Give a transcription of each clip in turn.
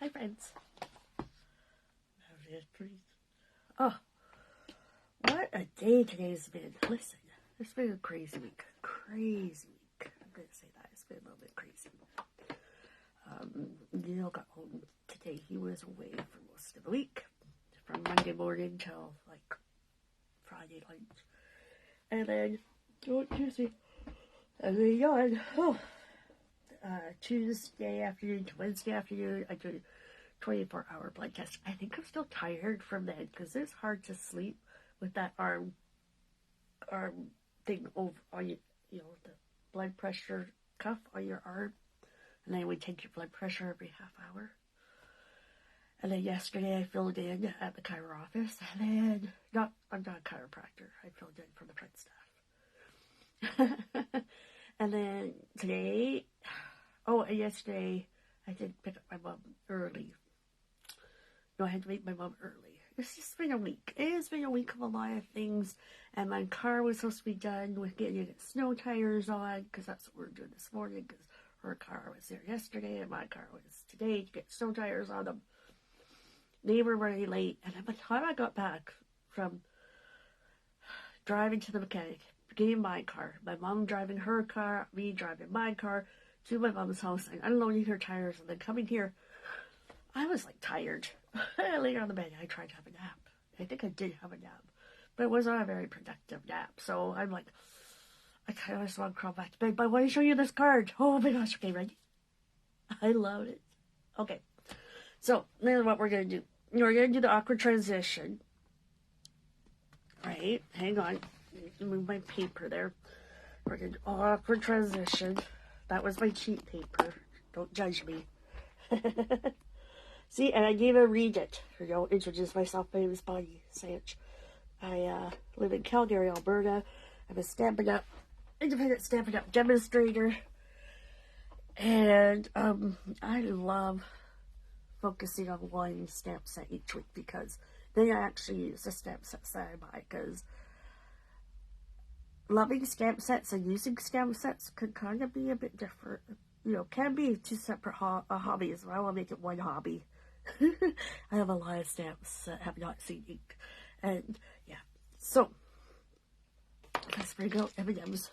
Hi, friends. Oh, what a day today's been. Listen, it's been a crazy week. Crazy week. I'm going to say that. It's been a little bit crazy. Neil got home today. He was away for most of the week. From Monday morning till, like, Friday lunch. And then, Tuesday. And then yawn. Tuesday afternoon to Wednesday afternoon, I did a 24-hour blood test. I think I'm still tired from that because it's hard to sleep with that arm thing over on you, the blood pressure cuff on your arm. And then we take your blood pressure every half hour. And then yesterday I filled in at the chiro office. And then, I'm not a chiropractor. I filled in for the front staff. And then today, and yesterday I did pick up my mom early. I had to meet my mom early. It's just been a week. It has been a week of a lot of things. And my car was supposed to be done with getting snow tires on, because that's what we're doing this morning, because her car was there yesterday, and my car was today to get snow tires on them. They were really late, and by the time I got back from driving to the mechanic, getting my car, my mom driving her car, me driving my car to my mom's house, and unloading her tires, and then coming here, I was like tired. I lay on the bed, I tried to have a nap. I think I did have a nap, but it was not a very productive nap. So I'm like, I kind of just want to crawl back to bed, but I want to show you this card. Oh my gosh, okay, ready? I love it. Okay, so then what we're going to do. We're going to do the awkward transition. Right, hang on. Move my paper there. We're going to do awkward transition. That was my cheat paper. Don't judge me. See, and I gave a read it. Introduce myself. My name is Bonnie Sanch. I live in Calgary, Alberta. I'm a independent Stampin' Up! Demonstrator. And I love focusing on one stamp set each week, because then I actually use the stamp sets that I buy, because loving stamp sets and using stamp sets can kind of be a bit different. Can be two separate hobbies, but I want to make it one hobby. I have a lot of stamps that have not seen ink. And, yeah. So, let's bring out M&M's.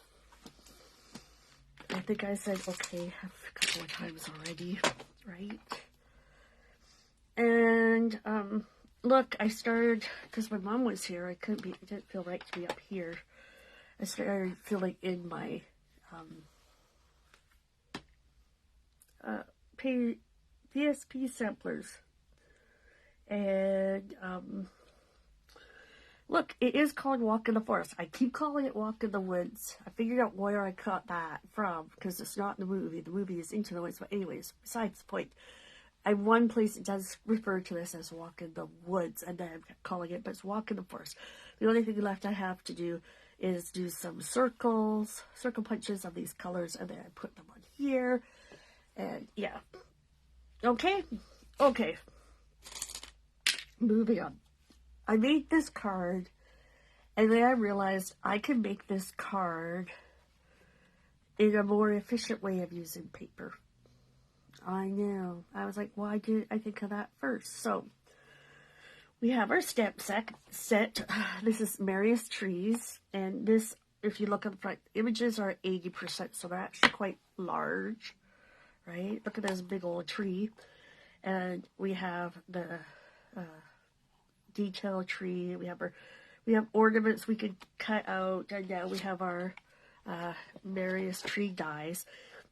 I think I said okay a couple of times already, right? And, look, I started, because my mom was here, it didn't feel right to be up here. I started filling in my, PSP samplers. And, look, it is called Walk in the Forest. I keep calling it Walk in the Woods. I figured out where I got that from, because it's not in the movie. The movie is Into the Woods. But anyways, besides the point, one place it does refer to this as Walk in the Woods, and then I'm calling it, but it's Walk in the Forest. The only thing left I have to do is do some circle punches of these colors, and then I put them on here. And yeah. Okay. Moving on. I made this card, and then I realized I can make this card in a more efficient way of using paper. I know. I was like, why did I think of that first? So, we have our stamp set. This is Merriest trees, and this, if you look at the front, images are 80%, so they're actually quite large, right? Look at this big old tree. And we have the detail tree. We have ornaments we could cut out, and now we have our Merriest tree dies.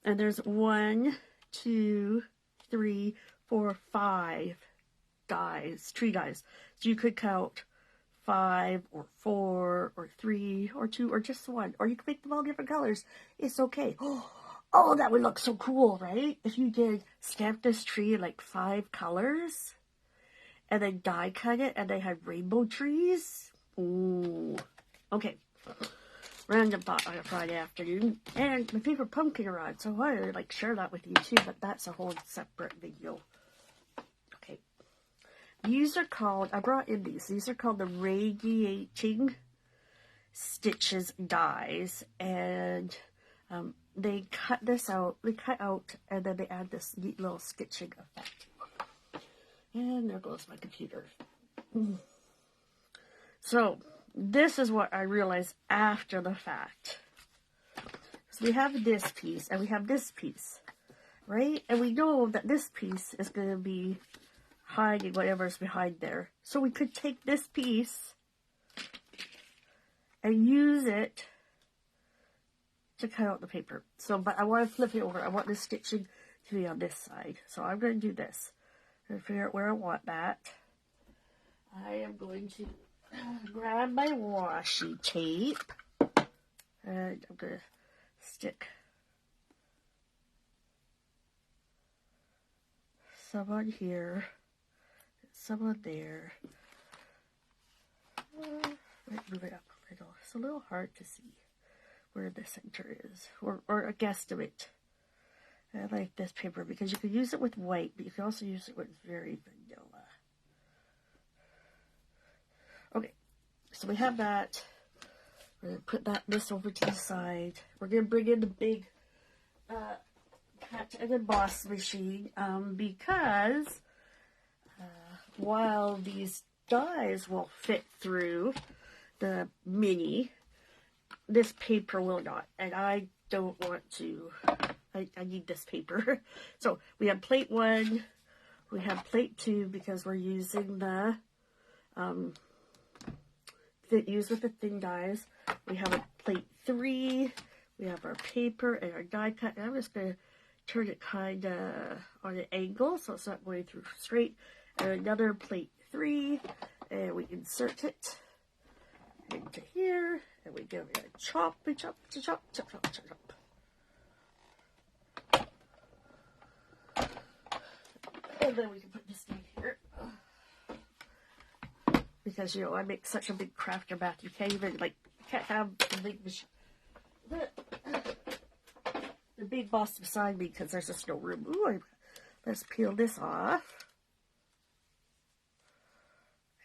And there's 1, 2, 3, 4, 5 dies, tree dies. So you could count 5 or 4 or 3 or 2 or just 1, or you could make them all different colors. It's okay. Oh, that would look so cool, right? If you did stamp this tree in like 5 colors, and then die cut it, and they had rainbow trees. Ooh. Okay. Random thought on a Friday afternoon. And my favorite pumpkin arrived, so I wanted to share that with you too, but that's a whole separate video. Okay. These are called, I brought in these are called the Radiating Stitches dies, and they cut out, and then they add this neat little stitching effect. And there goes my computer. So, this is what I realized after the fact. So we have this piece, and we have this piece, right? And we know that this piece is going to be hiding whatever's behind there. So we could take this piece and use it to cut out the paper. So, but I want to flip it over. I want the stitching to be on this side. So I'm going to do this. I'm going to figure out where I want that. I am going to grab my washi tape. And I'm going to stick some on here, some on there. Might move it up a little. It's a little hard to see where the center is, or a guesstimate. I like this paper because you can use it with white, but you can also use it with very vanilla. Okay, so we have that. We're going to put this over to the side. We're going to bring in the big cut and emboss machine because while these dies will fit through the mini, this paper will not. And I don't want to. I need this paper. So we have plate 1. We have plate 2 because we're using the used with the thin dies. We have a plate 3. We have our paper and our die cut. And I'm just going to turn it kind of on an angle so it's not going through straight. And another plate 3. And we insert it into here. And we give it a chop, chop, chop, chop, chop, chop, chop. And then we can put this in here. Because, you know, I make such a big crafter bath. You can't even, like, can't have the big machine. The big boss beside me because there's just no room. Ooh, let's peel this off.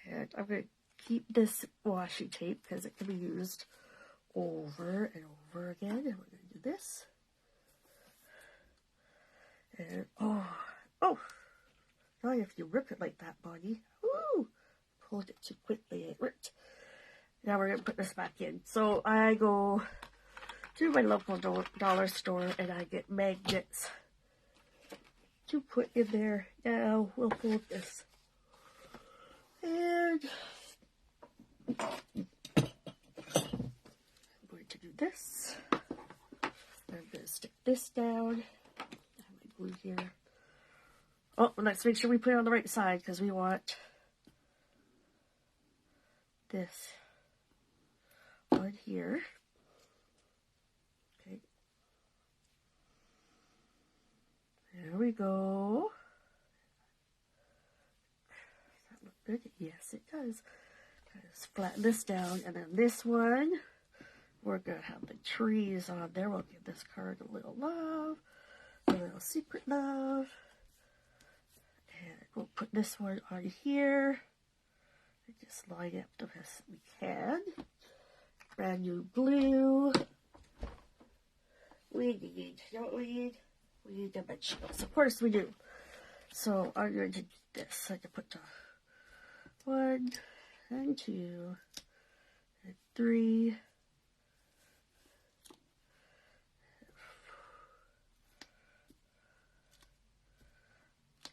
And I'm going to keep this washi tape because it can be used over and over again. And we're going to do this. And, oh. Now if you rip it like that, Bonnie. Ooh. Pulled it too quickly. It ripped. Now we're going to put this back in. So I go to my local dollar store and I get magnets to put in there. Now we'll fold this. And I'm going to do this. I'm going to stick this down. I have my glue here. Oh, let's make sure we put it on the right side because we want this on here. Okay. There we go. Does that look good? Yes, it does. Let's flatten this down. And then this one, we're going to have the trees on there. We'll give this card a little love, a little secret love. And we'll put this one on here. Just line it up the best we can. Brand new glue. We need, don't we need? We need dimensionals. Of course we do. So I'm going to do this. I can put the 1 and 2 and 3.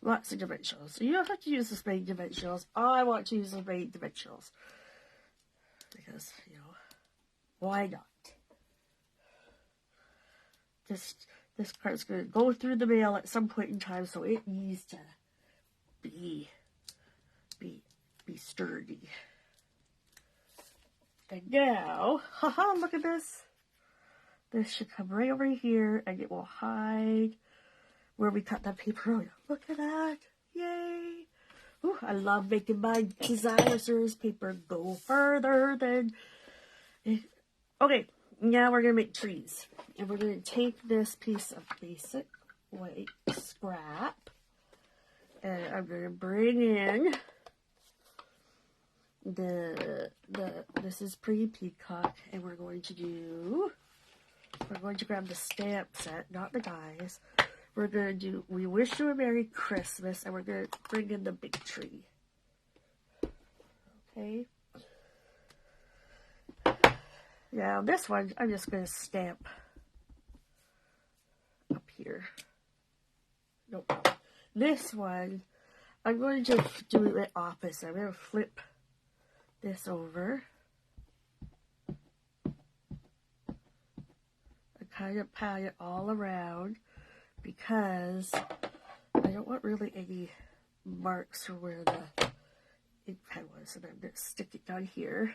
Lots of dimensionals. So you don't have to use the main dimensionals. I want to use the main dimensionals. Because, you know, why not? This card's going to go through the mail at some point in time, so it needs to be sturdy. And now, haha, look at this. This should come right over here, and it will hide where we cut that paper out. Look at that. Yay. Ooh, I love making my designer series paper go further than... Okay, now we're going to make trees. And we're going to take this piece of basic white scrap. And I'm going to bring in this is Pretty Peacock. And we're going to grab the stamp set, not the dies. we're going to do We Wish You a Merry Christmas, and we're going to bring in the big tree. Okay. Now this one, I'm just going to stamp up here. Nope. This one, I'm going to do it opposite. I'm going to flip this over. I kind of pat it all around because I don't want really any marks for where the ink pen was. And I'm going to stick it down here.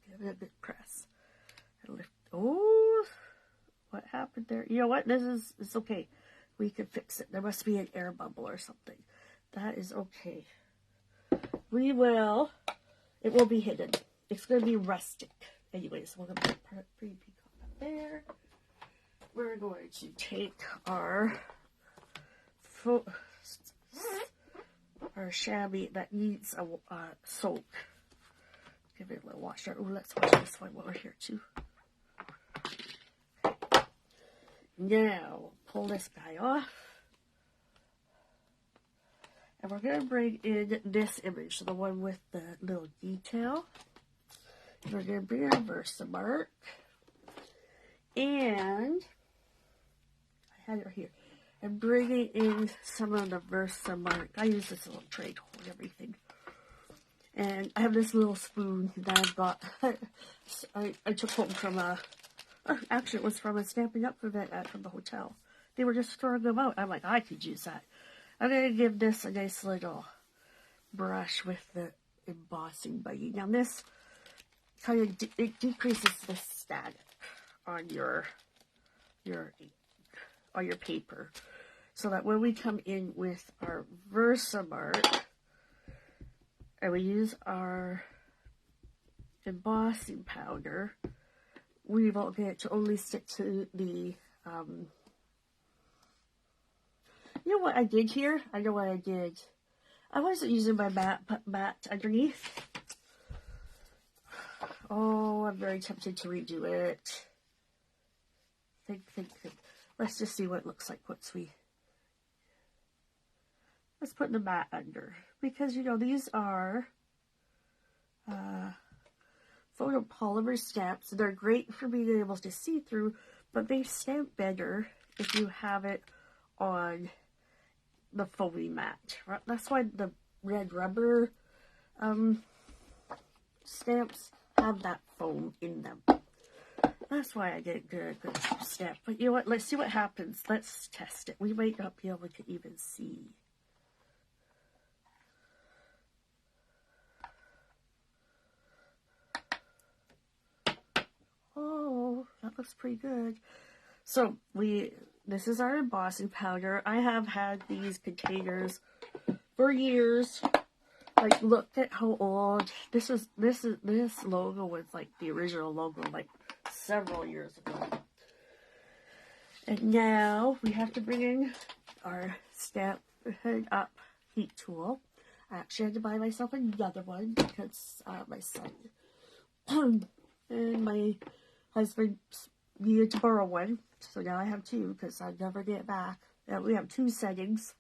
Give it a good press. And lift. Oh, what happened there? You know what? It's okay. We can fix it. There must be an air bubble or something. That is okay. It will be hidden. It's going to be rustic. Anyways, we're going to put Freebie up there. We're going to take our chamois that needs a soak. Give it a little wash. Oh, let's wash this one while we're here too. Now, pull this guy off. And we're going to bring in this image, the one with the little detail. We're going to bring our Versamark. And, I had it right here. And bringing in some of the Versamark. I use this little tray to hold everything. And I have this little spoon that I've got. I took home from actually it was from a Stampin' Up event from the hotel. They were just throwing them out. I'm like, I could use that. I'm going to give this a nice little brush with the embossing buggy. Now this kind of it decreases the static on your paper, so that when we come in with our Versamark and we use our embossing powder, we won't get to only stick to the you know what I did here? I know what I did. I wasn't using my mat underneath. Oh, I'm very tempted to redo it. Think. Let's just see what it looks like once let's put the mat under. Because, you know, these are photopolymer stamps. They're great for being able to see through, but they stamp better if you have it on the foamy mat. That's why the red rubber stamps have that foam in them. That's why I get good stamp. But you know what? Let's see what happens. Let's test it. We might not be able to even see. Oh, that looks pretty good. So this is our embossing powder. I have had these containers for years. Like, look at how old this logo was, like the original logo, like several years ago. And now we have to bring in our Stamp Up heat tool. I actually had to buy myself another one because my son and my husband needed to borrow one. So now I have two because I never get it back. Now we have two settings.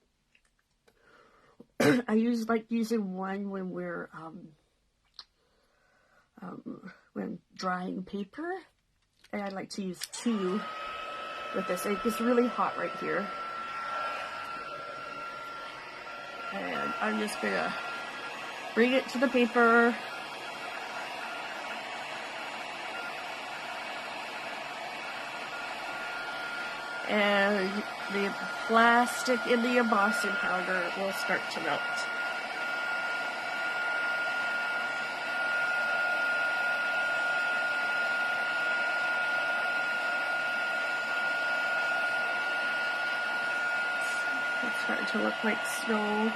I like using one when we're when drying paper, and I like to use two with this. It's really hot right here, and I'm just gonna bring it to the paper. And the plastic in the embossing powder will start to melt. It's starting to look like snow.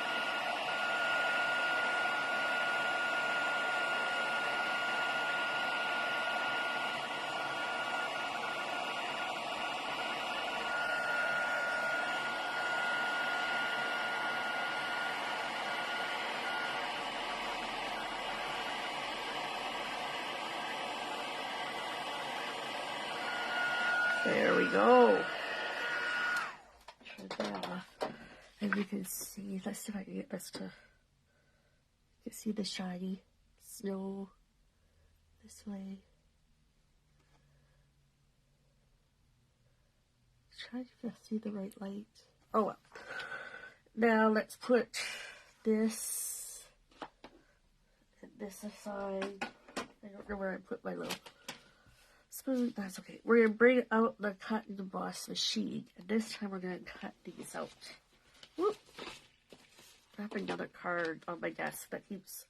There we go. And you can see, let's see if I can get this to, you can see the shiny snow this way. Try to see the right light. Oh well. Now let's put this and this aside. I don't know where I put my little spoon. That's okay. We're going to bring out the cut and emboss machine. And this time we're going to cut these out. Whoop. I have another card on my desk that keeps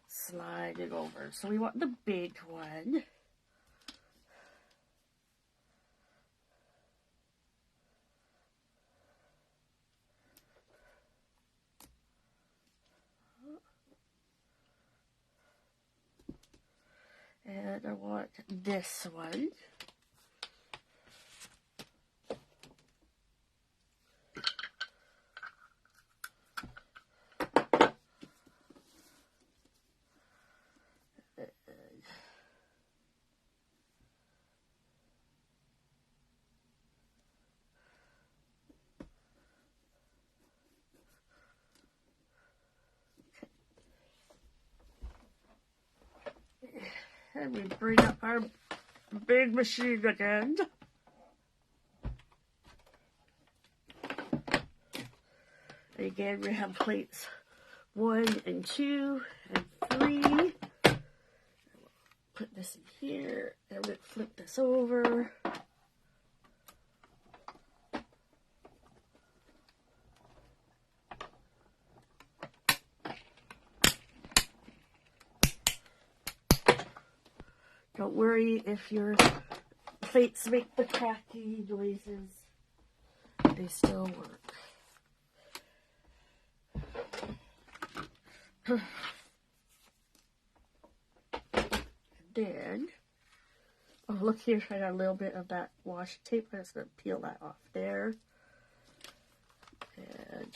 sliding over. So we want the big one. And I want this one. And we bring up our big machine again. And again, we have plates 1 and 2 and 3. Put this in here, and we'll flip this over. Don't worry if your plates make the cracky noises. They still work. Then, oh look here, I got a little bit of that washi tape. I'm just going to peel that off there. And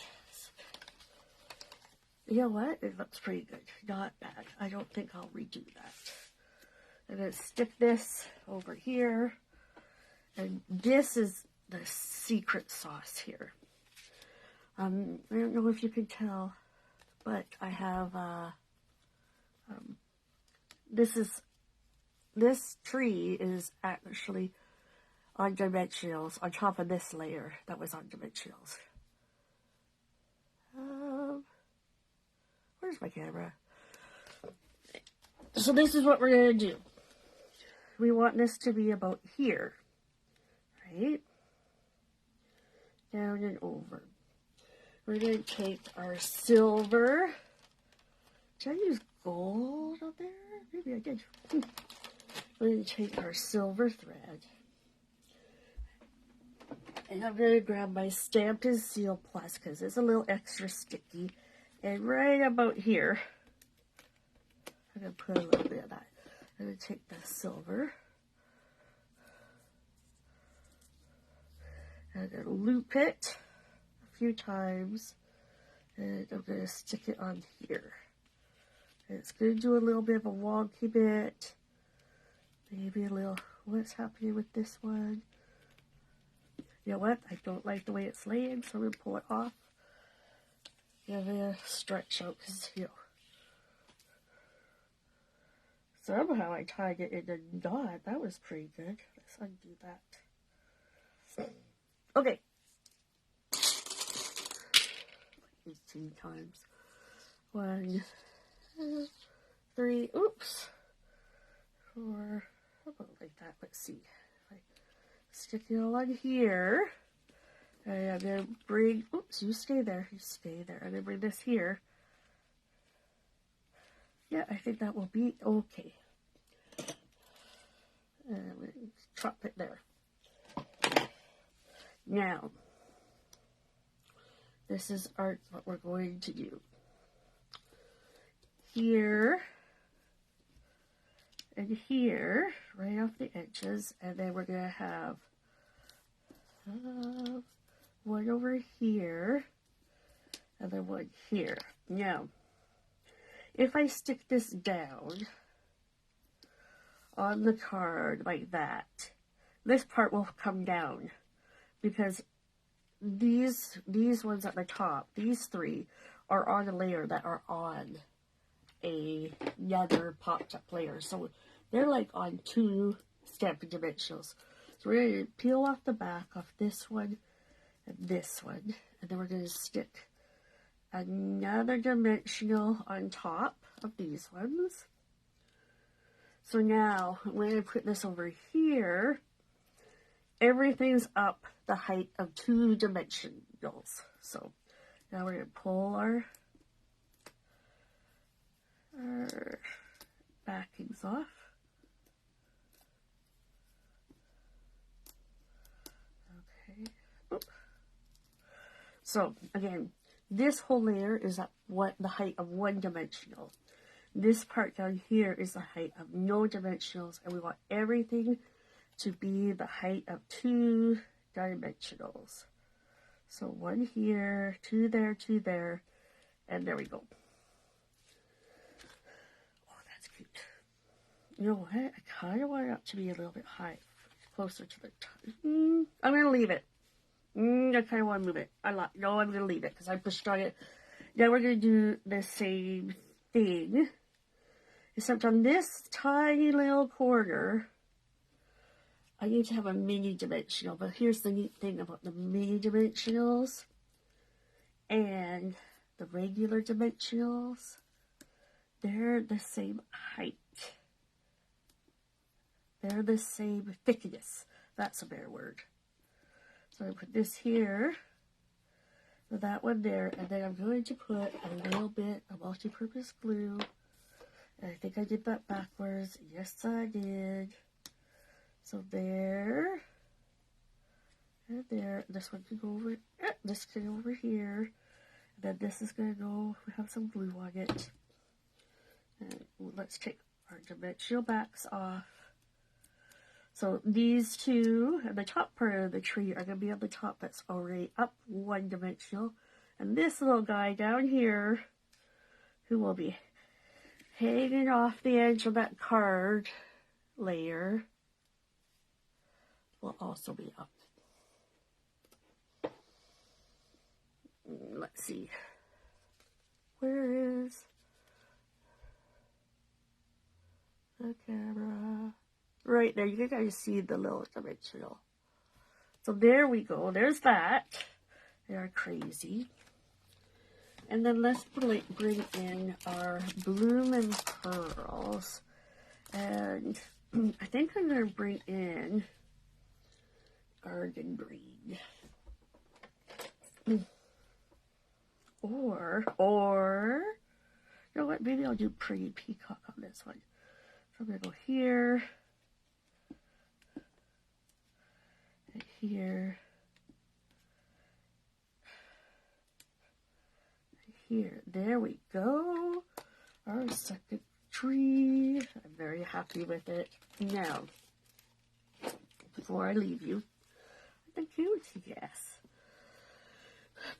you know what? It looks pretty good. Not bad. I don't think I'll redo that. I'm going to stick this over here. And this is the secret sauce here. I don't know if you can tell, but I have, this tree is actually on dimensionals on top of this layer that was on dimensionals. Where's my camera? So this is what we're going to do. We want this to be about here, right? Down and over. We're going to take our silver. Did I use gold up there? Maybe I did. We're going to take our silver thread. And I'm going to grab my Stamped and Seal Plus because it's a little extra sticky. And right about here, I'm going to put a little bit of that. I'm going to take the silver. And I'm going to loop it a few times. And I'm going to stick it on here. And it's going to do a little bit of a wonky bit. Maybe a little, what's happening with this one? You know what? I don't like the way it's laying, so I'm going to pull it off. Give it a stretch out because, you know, somehow I tied it in a knot. That was pretty good. Let's undo that. Okay. 18 times. 1, 2, 3, oops. 4, how about like that? Let's see. If I stick it on here. And I'm going to bring, oops, you stay there. You stay there. I'm going to bring this here. Yeah, I think that will be okay. And I'm going to drop it there. Now, this is what we're going to do. Here and here, right off the edges, and then we're going to have one over here, and then one here. Now, if I stick this down on the card like that, this part will come down because these ones at the top, these three, are on a layer that are on another popped up layer. So they're like on two Stampin' Dimensionals. So we're going to peel off the back of this one and this one. And then we're going to stick another dimensional on top of these ones. So now, when I put this over here, everything's up the height of two dimensionals. So now we're going to pull our backings off. Okay. Oop. So again, this whole layer is at the height of one dimensional. This part down here is the height of no dimensionals, and we want everything to be the height of two dimensionals. So one here, two there, and there we go. Oh, that's cute. You know what? I kind of want it up to be a little bit high, closer to the top. I'm going to leave it. I kind of want to move it. No, I'm going to leave it because I pushed on it. Now we're going to do the same thing, except on this tiny little corner, I need to have a mini dimensional. But here's the neat thing about the mini dimensionals and the regular dimensionals. They're the same height. They're the same thickness. That's a better word. So I put this here, that one there, and then I'm going to put a little bit of multi-purpose glue. And I think I did that backwards. Yes, I did. So there, and there. This one can go over, this can go over here. And then this is going to go, we have some glue on it. And let's take our dimensional backs off. So these two and the top part of the tree are going to be on the top that's already up one dimensional. And this little guy down here, who will be hanging off the edge of that card layer, will also be up. Let's see. Where is the camera? Right there, you can kind of see the little dimensional. So there we go. There's that. They are crazy. And then let's bring in our Bloom and Pearls. And I think I'm going to bring in Garden Green. Or, you know what? Maybe I'll do Pretty Peacock on this one. So I'm going to go here. And here. And here. There we go. Our second tree. I'm very happy with it. Now, before I leave you, thank you, yes.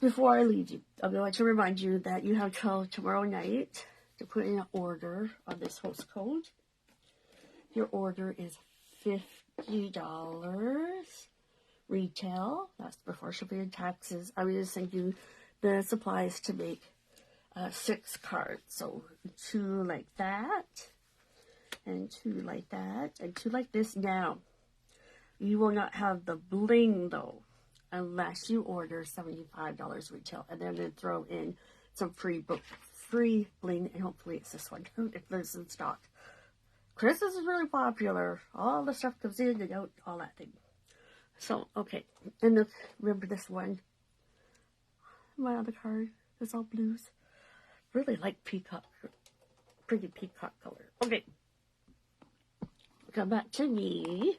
Before I leave you, I'm going to remind you that you have till tomorrow night to put in an order on this host code. Your order is $50 retail. That's before shipping and taxes. I'm going to send you the supplies to make 6 cards. So 2 like that, and 2 like that, and 2 like this. Now, you will not have the bling though, unless you order $75 retail, and then I'm going to throw in some free bling, and hopefully it's this one if there's in stock. Christmas is really popular. All the stuff comes in and out, all that thing. So, okay. And look, remember this one? My other card is all blues. Really like peacock. Pretty peacock color. Okay. Come back to me.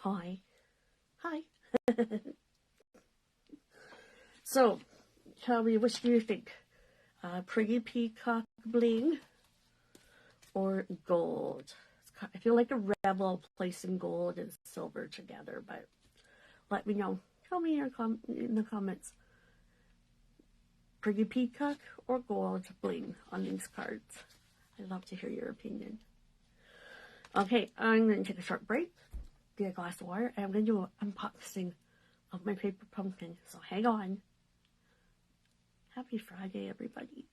Hi. Hi. So, tell me, which do you think? Pretty peacock bling or gold? I feel like a rebel placing gold and silver together, but let me know. Tell me in the comments. Pretty peacock or gold bling on these cards? I'd love to hear your opinion. Okay, I'm going to take a short break, get a glass of water, and I'm going to do an unboxing of my paper pumpkin. So hang on. Happy Friday, everybody.